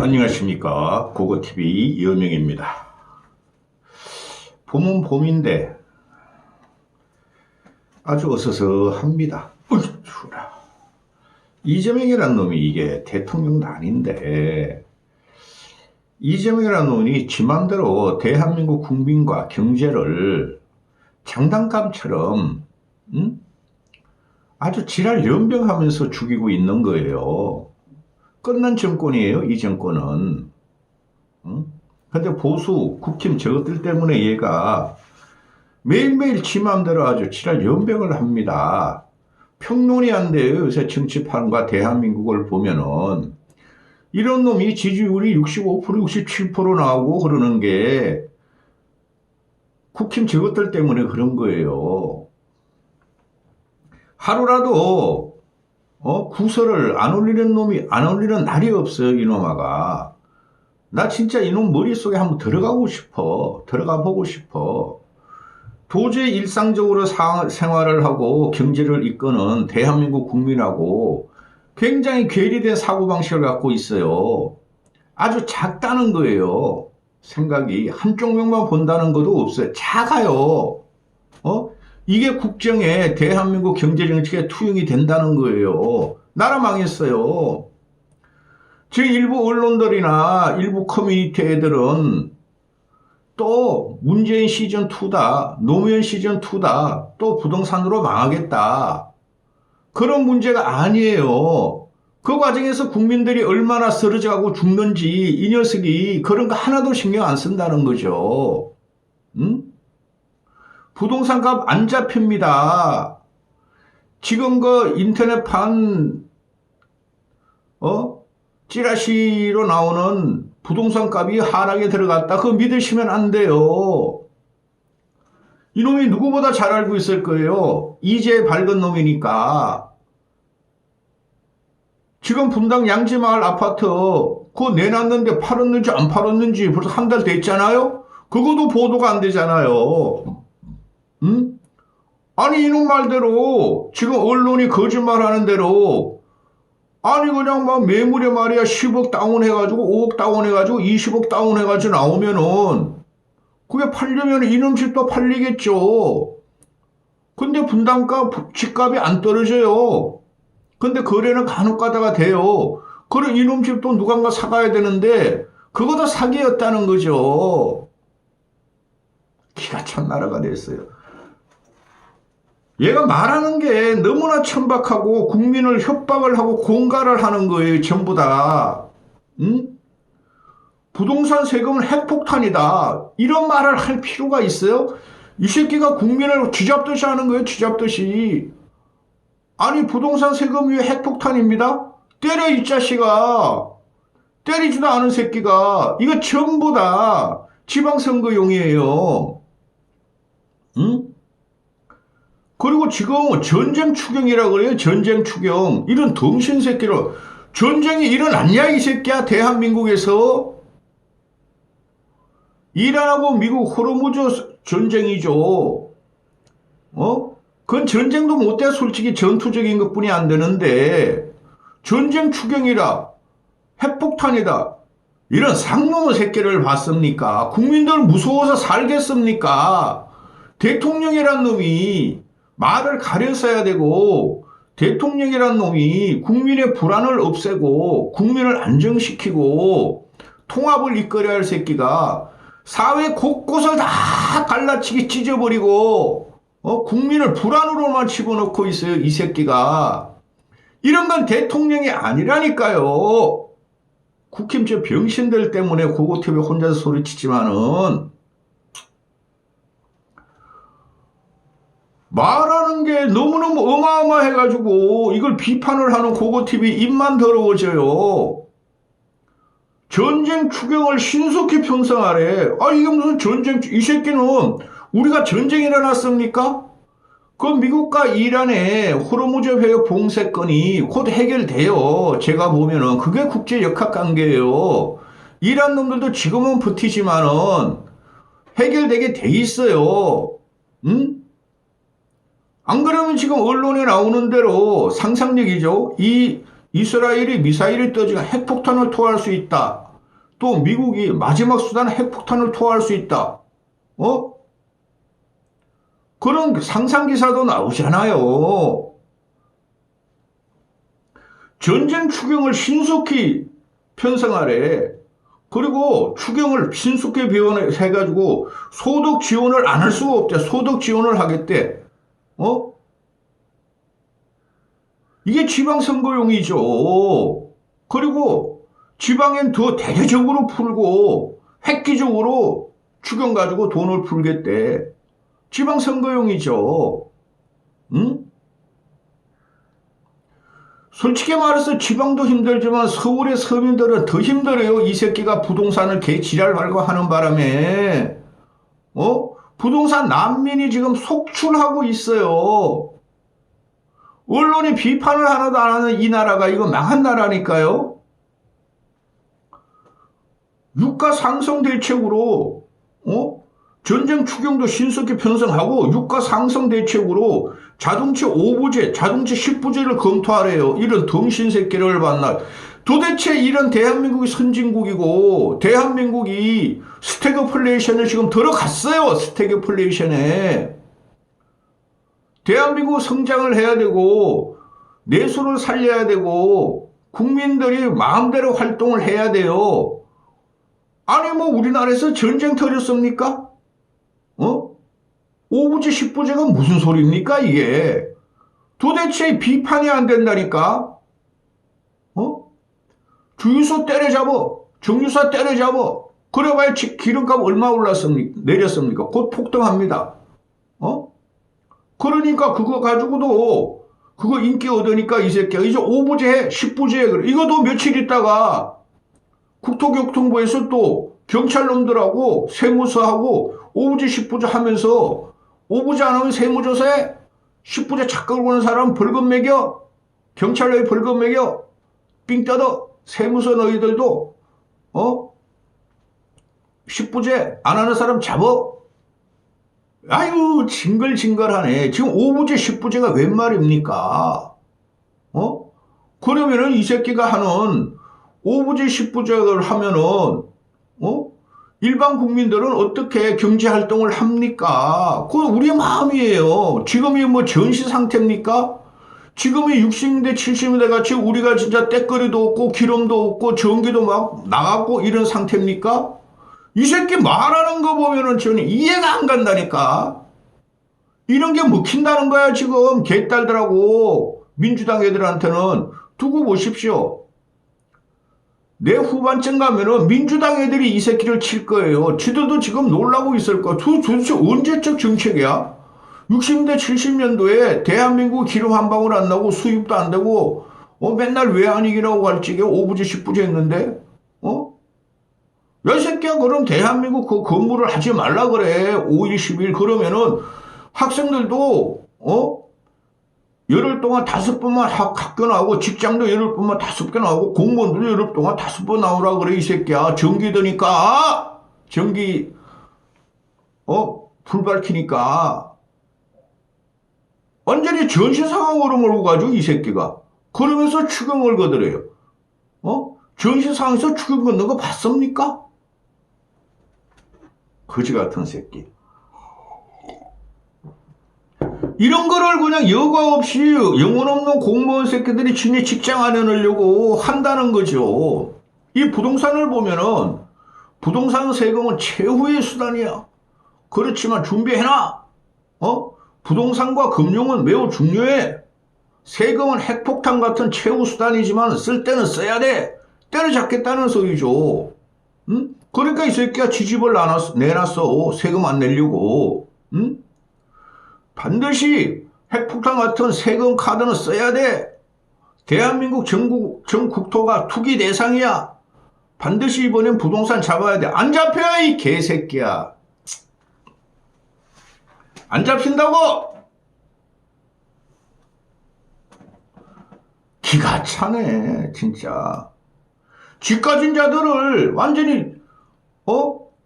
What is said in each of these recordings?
안녕하십니까. 고고TV 이현명입니다. 봄은 봄인데 아주 어서서합니다. 추라. 이재명이라는 놈이 이게 대통령도 아닌데 이재명이라는 놈이 지 맘대로 대한민국 국민과 경제를 장난감처럼 아주 지랄 연병하면서 죽이고 있는 거예요. 끝난 정권이에요, 이 정권은. 근데 보수, 국힘 저것들 때문에 얘가 매일매일 지 맘대로 아주 지랄 연병을 합니다. 평론이 안 돼요, 요새 정치판과 대한민국을 보면은. 이런 놈이 지지율이 65%, 67% 나오고 그러는 게 국힘 저것들 때문에 그런 거예요. 하루라도 구설을 안 올리는 날이 없어요, 이놈아가. 나 진짜 이놈 머릿속에 한번 들어가 보고 싶어. 도저히 일상적으로 생활을 하고 경제를 이끄는 대한민국 국민하고 굉장히 괴리된 사고방식을 갖고 있어요. 아주 작다는 거예요. 생각이 한쪽 면만 본다는 것도 없어요. 작아요. 이게 국정에 대한민국 경제정책에 투영이 된다는 거예요. 나라 망했어요. 지금 일부 언론들이나 일부 커뮤니티 애들은 또 문재인 시즌2다, 노무현 시즌2다, 또 부동산으로 망하겠다. 그런 문제가 아니에요. 그 과정에서 국민들이 얼마나 쓰러져가고 죽는지 이 녀석이 그런 거 하나도 신경 안 쓴다는 거죠. 부동산 값 안 잡힙니다. 지금 그 인터넷판 찌라시로 나오는 부동산 값이 하락에 들어갔다. 그거 믿으시면 안 돼요. 이놈이 누구보다 잘 알고 있을 거예요. 이제 밝은 놈이니까. 지금 분당 양지마을 아파트 그거 내놨는데 팔았는지 안 팔았는지 벌써 한 달 됐잖아요. 그것도 보도가 안 되잖아요. 아니 이놈 말대로 지금 언론이 거짓말하는 대로 아니 그냥 막 매물에 말이야 10억 다운해가지고 5억 다운해가지고 20억 다운해가지고 나오면은 그게 팔려면 이놈 집도 팔리겠죠. 근데 분당가 집값이 안 떨어져요. 근데 거래는 간혹 가다가 돼요. 그럼 이놈 집도 누군가 사가야 되는데 그것도 사기였다는 거죠. 기가 찬 나라가 됐어요. 얘가 말하는 게 너무나 천박하고 국민을 협박을 하고 공갈을 하는 거예요. 전부 다. 부동산 세금은 핵폭탄이다. 이런 말을 할 필요가 있어요? 이 새끼가 국민을 쥐잡듯이 하는 거예요. 쥐잡듯이. 아니 부동산 세금이 핵폭탄입니다. 때려 이 자식아. 때리지도 않은 새끼가. 이거 전부 다 지방선거용이에요. 그리고 지금 전쟁 추경이라고 그래요. 전쟁 추경. 이런 덩신 새끼를. 전쟁이 일어났냐 이 새끼야. 대한민국에서. 이란하고 미국 호르무즈 전쟁이죠. 그건 전쟁도 못해. 솔직히 전투적인 것뿐이 안 되는데 전쟁 추경이라 핵폭탄이다. 이런 상놈의 새끼를 봤습니까? 국민들 무서워서 살겠습니까? 대통령이란 놈이 말을 가려서야 되고 대통령이란 놈이 국민의 불안을 없애고 국민을 안정시키고 통합을 이끌어야 할 새끼가 사회 곳곳을 다 갈라치기 찢어버리고 국민을 불안으로만 집어넣고 있어요. 이 새끼가. 이런 건 대통령이 아니라니까요. 국힘 저 병신들 때문에 고고TV 혼자서 소리치지만은 말하는 게 너무너무 어마어마해가지고 이걸 비판을 하는 고고TV 입만 더러워져요. 전쟁 추경을 신속히 편성하래. 이게 무슨 전쟁, 이 새끼는 우리가 전쟁이 일어났습니까? 그 미국과 이란의 호르무즈 해협 봉쇄건이 곧 해결돼요. 제가 보면은 그게 국제 역학관계예요. 이란 놈들도 지금은 버티지만은 해결되게 돼 있어요. 안 그러면 지금 언론에 나오는 대로 상상력이죠. 이 이스라엘이 미사일을 떠지고 핵폭탄을 토할 수 있다. 또 미국이 마지막 수단 핵폭탄을 투하할 수 있다. 그런 상상 기사도 나오잖아요. 전쟁 추경을 신속히 편성하래. 그리고 추경을 신속히 해가지고 소득 지원을 안 할 수가 없대. 소득 지원을 하겠대. 이게 지방선거용이죠. 그리고 지방엔 더 대대적으로 풀고 획기적으로 추경 가지고 돈을 풀겠대. 지방선거용이죠. 응? 솔직히 말해서 지방도 힘들지만 서울의 서민들은 더 힘들어요. 이 새끼가 부동산을 개지랄 말고 하는 바람에 부동산 난민이 지금 속출하고 있어요. 언론이 비판을 하나도 안 하는 이 나라가 이거 망한 나라니까요. 유가 상승 대책으로 전쟁 추경도 신속히 편성하고 유가 상승 대책으로 자동차 5부제, 자동차 10부제를 검토하래요. 이런 덩신새끼를 만나. 도대체 이런 대한민국이 선진국이고 대한민국이 스태그플레이션을 지금 들어갔어요. 스태그플레이션에. 대한민국 성장을 해야 되고 내수를 살려야 되고 국민들이 마음대로 활동을 해야 돼요. 아니 뭐 우리나라에서 전쟁 터졌습니까? 5부제 10부제가 무슨 소리입니까 이게? 도대체 비판이 안 된다니까? 주유소 때려잡어. 정유사 때려잡어. 그래봐야 기름값 얼마 내렸습니까? 곧 폭등합니다. 그러니까 그거 가지고도 그거 인기 얻으니까 이 새끼가 이제 5부제 해, 10부제 해. 그래. 이것도 며칠 있다가 국토교통부에서 또 경찰놈들하고 세무서하고 5부제 10부제 하면서 5부제 안 하면 세무조사에 10부제 착각을 보는 사람 벌금 매겨. 경찰 너희 벌금 매겨. 삥 뜯어. 세무서 너희들도 10부제 안 하는 사람 잡어. 아유 징글징글하네. 지금 5부제 10부제가 웬 말입니까? 그러면은 이 새끼가 하는 5부제 10부제를 하면은 일반 국민들은 어떻게 경제활동을 합니까? 그건 우리의 마음이에요. 지금이 뭐 전시 상태입니까? 지금이 60년대 70년대 같이 우리가 진짜 때거리도 없고 기름도 없고 전기도 막 나갔고 이런 상태입니까? 이 새끼 말하는 거 보면은 저는 이해가 안 간다니까. 이런 게 먹힌다는 거야 지금 개딸들하고 민주당 애들한테는. 두고 보십시오. 내 후반쯤 가면은 민주당 애들이 이 새끼를 칠 거예요. 지들도 지금 놀라고 있을 거야. 도대체 언제적 정책이야? 60년대 70년도에 대한민국 기름 한 방울 안 나고 수입도 안 되고 맨날 외환위기라고 할 적에 5부제 10부제 했는데 야, 이 새끼야, 그럼 대한민국 그 근무를 하지 말라 그래. 5일, 10일. 그러면은 학생들도, 열흘 동안 5번만 학교 나오고, 직장도 열흘 동안 5개 나오고, 공무원도 열흘 동안 5번 나오라 그래, 이 새끼야. 전기 드니까, 전기, 불 밝히니까. 완전히 전시 상황으로 몰고 가죠, 이 새끼가. 그러면서 추경을 거들어요. 전시 상황에서 추경 걷는 거 봤습니까? 거지 같은 새끼. 이런 거를 그냥 여과 없이 영혼 없는 공무원 새끼들이 지네 직장 안 해놓으려고 한다는 거죠. 이 부동산을 보면은 부동산 세금은 최후의 수단이야. 그렇지만 준비해놔. 부동산과 금융은 매우 중요해. 세금은 핵폭탄 같은 최후 수단이지만 쓸 때는 써야 돼. 때려잡겠다는 소리죠. 응? 그러니까 이 새끼가 지집을 내놨어. 세금 안 내려고. 응? 반드시 핵폭탄 같은 세금 카드는 써야 돼. 대한민국 전 국토가 투기 대상이야. 반드시 이번엔 부동산 잡아야 돼. 안 잡혀 이 개새끼야. 안 잡힌다고. 기가 차네 진짜. 집 가진 자들을 완전히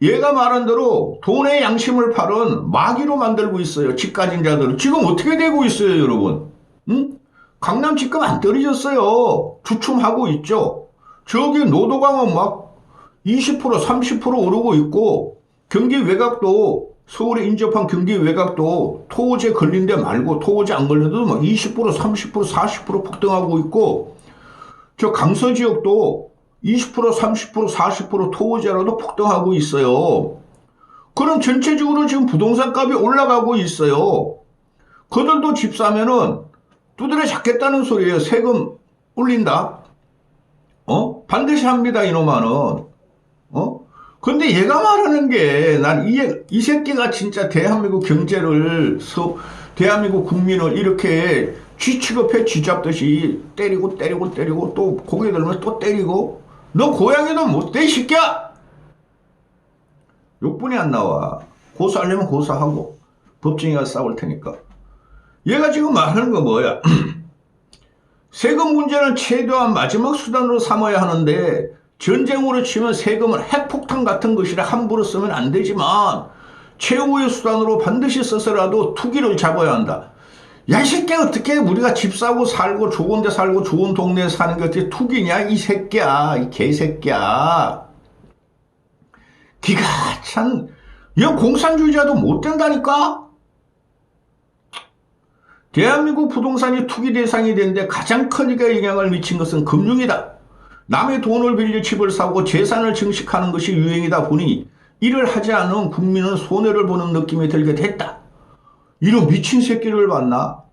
얘가 말한 대로 돈의 양심을 팔은 마귀로 만들고 있어요. 집 가진 자들을. 지금 어떻게 되고 있어요 여러분? 응? 강남 집값 안 떨어졌어요. 주춤하고 있죠. 저기 노도강은 막 20% 30% 오르고 있고 경기 외곽도 서울에 인접한 경기 외곽도 토호제 걸린 데 말고 토호제 안 걸려도 막 20% 30% 40% 폭등하고 있고 저 강서 지역도 20% 30% 40% 토호제라도 폭등하고 있어요. 그럼 전체적으로 지금 부동산 값이 올라가고 있어요. 그들도 집 사면은 두드려 잡겠다는 소리예요. 세금 올린다. 반드시 합니다, 이놈아는. 근데 얘가 말하는 게, 난 이 새끼가 진짜 대한민국 경제를, 대한민국 국민을 이렇게 쥐 취급해 쥐 잡듯이 때리고 또 고개 들면 또 때리고, 너 고양이도 못돼, 이 새끼야! 욕분이 안 나와. 고소하려면 고소하고, 법정에 가서 싸울 테니까. 얘가 지금 말하는 거 뭐야? 세금 문제는 최대한 마지막 수단으로 삼아야 하는데 전쟁으로 치면 세금은 핵폭탄 같은 것이라 함부로 쓰면 안 되지만 최후의 수단으로 반드시 써서라도 투기를 잡아야 한다. 야, 이 새끼야, 어떻게 우리가 집 사고 살고 좋은 데 살고 좋은 동네에 사는 게 어떻게 투기냐, 이 새끼야, 이 개새끼야. 기가 참, 이 공산주의자도 못 된다니까? 대한민국 부동산이 투기 대상이 되는데 가장 크게 영향을 미친 것은 금융이다. 남의 돈을 빌려 집을 사고 재산을 증식하는 것이 유행이다 보니 이를 하지 않은 국민은 손해를 보는 느낌이 들게 됐다. 이런 미친 새끼를 봤나?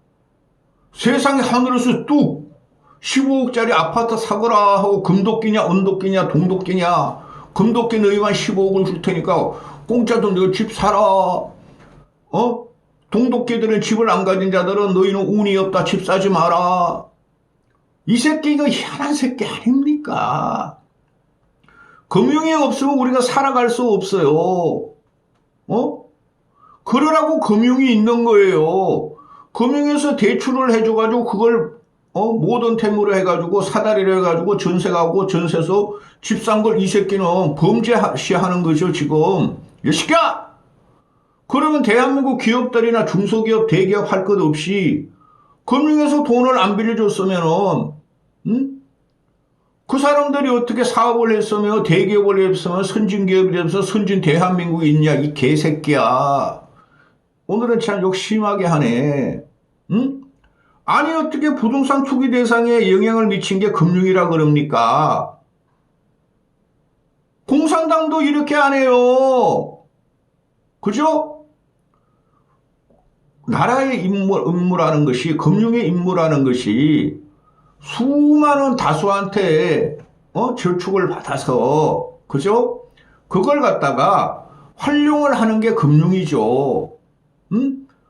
세상에 하늘에서 뚝 15억짜리 아파트 사거라 하고 금도끼냐 은도끼냐 동도끼냐 금도끼 너희만 15억을 줄 테니까 공짜 돈 내가 집 사라. 동독계들은 집을 안 가진 자들은 너희는 운이 없다. 집 사지 마라. 이 새끼가 희한한 새끼 아닙니까? 금융이 없으면 우리가 살아갈 수 없어요. 그러라고 금융이 있는 거예요. 금융에서 대출을 해줘가지고 그걸 모든 템으로 해가지고 사다리를 해가지고 전세 가고 전세서 집 산 걸 이 새끼는 범죄시하는 거죠 지금. 이 새끼야! 그러면 대한민국 기업들이나 중소기업, 대기업 할 것 없이 금융에서 돈을 안 빌려줬으면은, 그 사람들이 어떻게 사업을 했으며 대기업을 했으면 선진기업이 되면서 선진 대한민국이 있냐, 이 개새끼야. 오늘은 참 욕 심하게 하네. 아니, 어떻게 부동산 투기 대상에 영향을 미친 게 금융이라 그럽니까? 공산당도 이렇게 안 해요. 그죠? 나라의 임무라는 것이, 금융의 임무라는 것이 수많은 다수한테 저축을 받아서, 그죠? 그걸 갖다가 활용을 하는 게 금융이죠.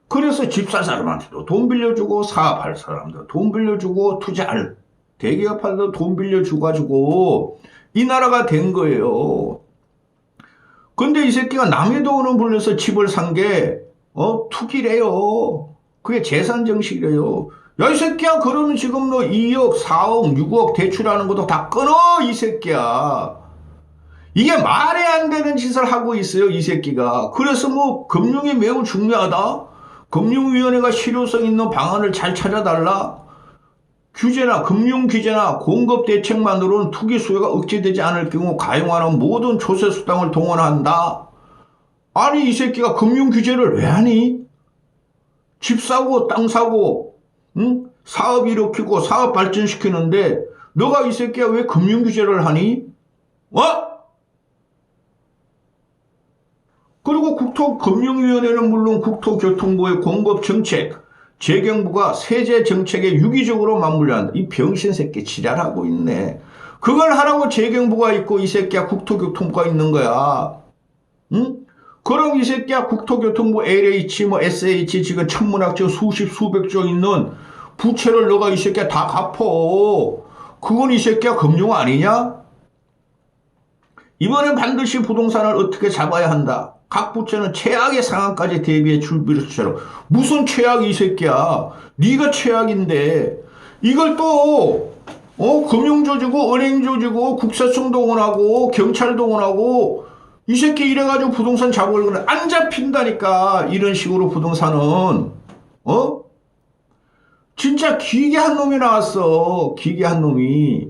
그래서 집 살 사람한테도 돈 빌려주고, 사업할 사람도 돈 빌려주고, 투자할 대기업한테도 돈 빌려주가지고 이 나라가 된 거예요. 근데 이 새끼가 남의 돈을 불려서 집을 산 게 투기래요. 그게 재산 정식이래요. 야, 이 새끼야, 그러면 지금 너 2억, 4억, 6억 대출하는 것도 다 끊어, 이 새끼야. 이게 말이 안 되는 짓을 하고 있어요, 이 새끼가. 그래서 뭐, 금융이 매우 중요하다? 금융위원회가 실효성 있는 방안을 잘 찾아달라? 규제나, 금융 규제나 공급 대책만으로는 투기 수요가 억제되지 않을 경우 가용하는 모든 조세 수단을 동원한다. 아니, 이 새끼가 금융 규제를 왜 하니? 집 사고 땅 사고 사업 일으키고 사업 발전시키는데 너가 이 새끼야 왜 금융 규제를 하니? 그리고 국토금융위원회는 물론 국토교통부의 공급정책, 재경부가 세제정책에 유기적으로 맞물려야 한다. 이 병신 새끼 지랄하고 있네. 그걸 하라고 재경부가 있고 이 새끼야 국토교통부가 있는 거야. 그럼 이 새끼야 국토교통부 LH, SH 지금 천문학적 수십 수백조 있는 부채를 너가 이 새끼야 다 갚어. 그건 이 새끼야 금융 아니냐? 이번엔 반드시 부동산을 어떻게 잡아야 한다. 각 부처는 최악의 상황까지 대비해 줄비를처럼. 무슨 최악이 이 새끼야. 네가 최악인데 이걸 또 금융조지고 은행조지고 국세청 동원하고 경찰 동원하고 이 새끼 이래가지고 부동산 잡으려고 그래. 안 잡힌다니까. 이런 식으로 부동산은 진짜 기괴한 놈이 나왔어. 기괴한 놈이.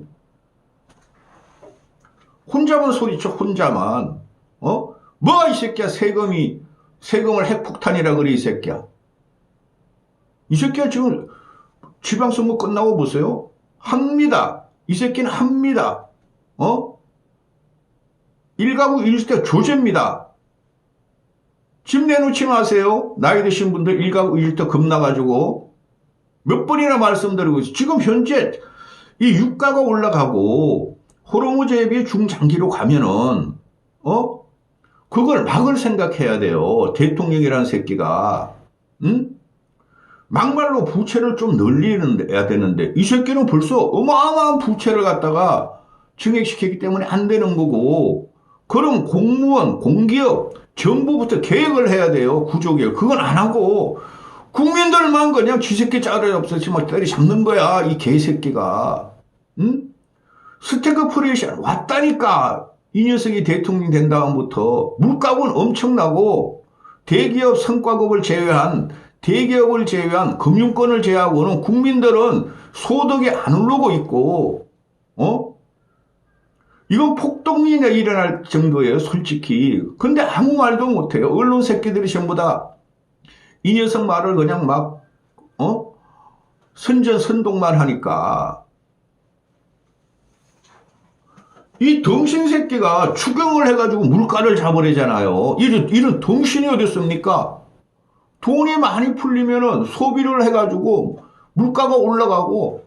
혼자만 소리쳐, 혼자만. 뭐, 이 새끼야, 세금을 핵폭탄이라 그래, 이 새끼야. 이 새끼야, 지금 지방선거 끝나고 보세요. 합니다. 이 새끼는 합니다. 일가구 일주택 조제입니다. 집 내놓지 마세요. 나이 드신 분들 일가구 일주택 겁나가지고. 몇 번이나 말씀드리고 있어요. 지금 현재 이 유가가 올라가고 호르무즈에 중장기로 가면은 그걸 막을 생각해야 돼요. 대통령이라는 새끼가. 응? 막말로 부채를 좀 늘려야 되는데 이 새끼는 벌써 어마어마한 부채를 갖다가 증액시키기 때문에 안 되는 거고, 그럼 공무원, 공기업 정부부터 계획을 해야 돼요. 구조개혁. 그건 안 하고 국민들만 그냥 쥐새끼 짜르 없어지면 때리잡는 거야. 이 개새끼가. 응? 스태그플레이션 왔다니까. 이 녀석이 대통령 된 다음부터 물가는 엄청나고 대기업 성과급을 제외한 금융권을 제외하고는 국민들은 소득이 안 오르고 있고, 이건 폭동이 일어날 정도예요, 솔직히. 근데 아무 말도 못해요. 언론 새끼들이 전부 다 이 녀석 말을 그냥 막, 선전선동만 하니까. 이 덩신 새끼가 추경을 해가지고 물가를 잡으래잖아요. 이런 덩신이 어딨습니까? 돈이 많이 풀리면은 소비를 해가지고 물가가 올라가고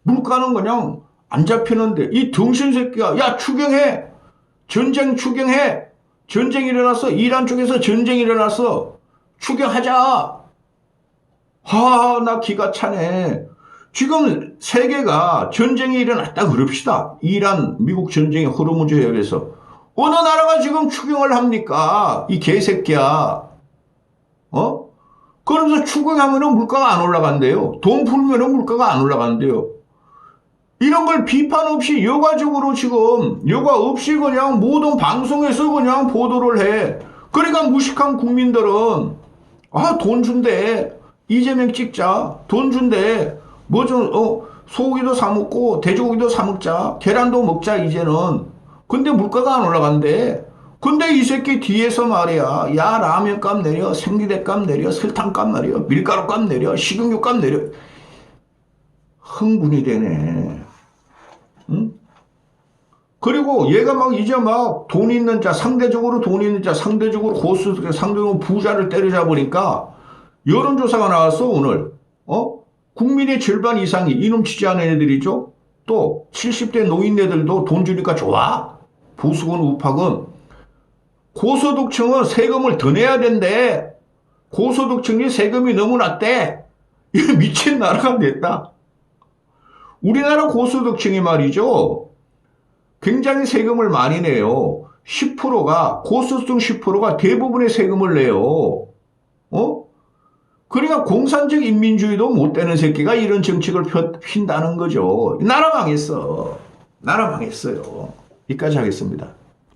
물가는 그냥 안 잡히는데 이 덩신 새끼가 야 추경해, 전쟁 추경해, 전쟁 일어났어, 이란 쪽에서 전쟁 일어났어, 추경하자. 나 기가 차네. 지금 세계가 전쟁이 일어났다 그럽시다. 이란 미국 전쟁의 호르무즈 해협에서 어느 나라가 지금 추경을 합니까? 이 개새끼야. 그러면서 추경하면은 물가가 안 올라간대요. 돈 풀면은 물가가 안 올라간대요. 이런 걸 비판 없이 여과적으로 지금 여과 없이 그냥 모든 방송에서 그냥 보도를 해. 그러니까 무식한 국민들은 돈 준대. 이재명 찍자. 돈 준대. 뭐 좀 소고기도 사 먹고 돼지고기도 사 먹자. 계란도 먹자 이제는. 근데 물가가 안 올라간대. 근데 이 새끼 뒤에서 말이야. 야 라면값 내려, 생리대값 내려, 설탕값 내려, 밀가루값 내려, 식용유값 내려. 흥분이 되네. 응? 그리고 얘가 막 이제 막 돈 있는 자, 상대적으로 돈 있는 자, 상대적으로 고수득, 상대적으로 부자를 때려잡으니까 여론조사가 나왔어 오늘. 국민의 절반 이상이 이놈 지지하는 애들이죠. 또 70대 노인네들도 돈 주니까 좋아. 보수군 우파군. 고소득층은 세금을 더 내야 된대. 고소득층이 세금이 너무 낮대. 이거 미친 나라가 됐다. 우리나라 고소득층이 말이죠. 굉장히 세금을 많이 내요. 10%가 고소득 10%가 대부분의 세금을 내요. 그러니까 공산적 인민주의도 못 되는 새끼가 이런 정책을 핀다는 거죠. 나라 망했어. 나라 망했어요. 여기까지 하겠습니다.